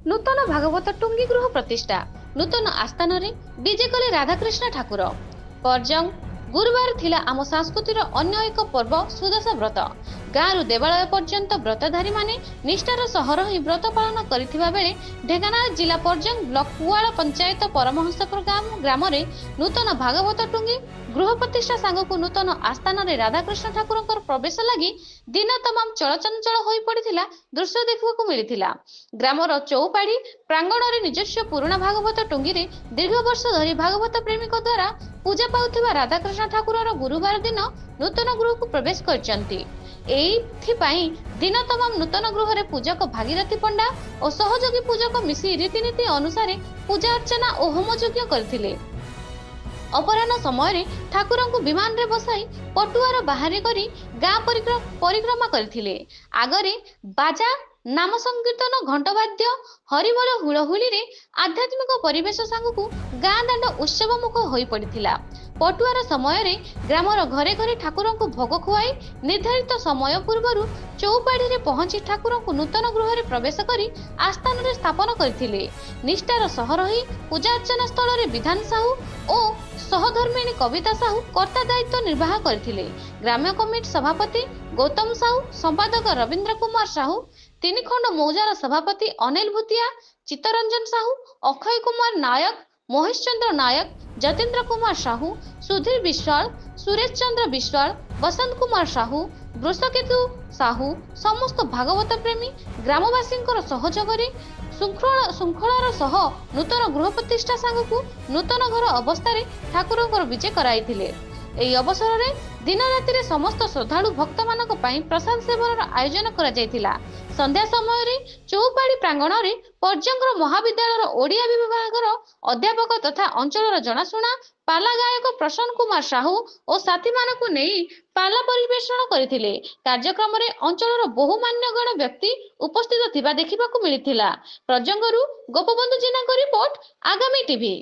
नूतन भागवत टुंगी गृह प्रतिष्ठा नूतन आस्थान विजे कले राधाकृष्ण ठाकुर परजंग गुरुवार थिला आम संस्कृतिर अन्य एक पर्व सुदशा व्रत गाँव देवालय पर्यंत व्रतधारी माने निष्ठार सह रही व्रत पालन करिथिबा बेले ढेंकानाल जिला परजंग ब्लॉक पुआल पंचायत परमहंसपुर ग्राम नूतन भागवत टुंगी गृह प्रतिष्ठा सांगकु नूतन आस्थान राधाकृष्ण ठाकुर प्रवेश लगी दिन तमाम चलचंचल हो पड़ा दृश्य देखा मिलता। ग्रामर चौपाड़ी प्रांगण में निजस्व पुराणा भागवत टुंगी दीर्घ वर्ष धरी भागवत प्रेमी द्वारा पूजा पाउथिबा राधाकृष्ण ठाकुर गुरुवार दिन नूतन गृह को प्रवेश करछंती। दिन तमाम नूतन गृह रे पूजक भागीरथी पंडा और सहयोगी पूजक मिसी रीतिनीति अनुसार पूजा अर्चना और होम यज्ञ करथिले। अपराह्न समय ठाकुर को विमान रे बसाई पटुआर बाहर करी गाँ परिक्रमा करथिले। आगरे बाजा नाम संकीर्तन घंटवाद्य हरिबोल हुलहुली रे आध्यात्मिक परिवेश सांगकु गाँ दांड उत्सव मुख होई पड़िथिला। पटुआर समय रे ग्रामर घरे घरे ठाकुर को भोग खुआई निर्धारित समय पूर्व चौपाड़ी रे पहुंची ठाकुर को नूतन गृह रे प्रवेश करी आस्थान रे स्थापन करथिले। निष्ठार सह रही पूजा अर्चना स्थल रे विधान साहू और सहधर्मिणी कविता साहू कर्ता दायित्व निर्वाह करथिले। ग्राम्य कमिटी सभापति गौतम साहू, संपादक रविंद्र कुमार साहू, तीनिखंड मौजार सभापति अनिल भूतिया, चित्तरंजन साहू, अक्षय कुमार नायक, महेश चंद्र नायक, जतेंद्र कुमार साहू, सुधीर विश्वाल, सुरेश चंद्र विश्वाल, बसंत कुमार साहू, वृषकेतु साहू समस्त भागवत प्रेमी ग्रामवासी सहयोग श्रृंखलार सह नूतन गृह प्रतिष्ठा सांगकु नूतन घर अवस्था ठाकुर विजय कराइथिले। एही अवसर में दिन राति समस्त श्रद्धालु भक्त मानक पई प्रसाद सेवन आयोजन करा जायतिला। संध्या समय रे चौपाड़ी प्रांगण में पर्जंग महाविद्यालय ओडिया विभाग अध्यापक तथा अंचल जनाशुना पाला गायक प्रसन्न कुमार साहू और साथी मानक नहीं पाला परिवेषण करथिले। कार्यक्रम में अंचल बहुमान्यगण व्यक्ति उपस्थित थिबा देखिबाकू मिलिथिला। पर्जंगरू गोपबंधु जेना रिपोर्ट आगामी टीवी।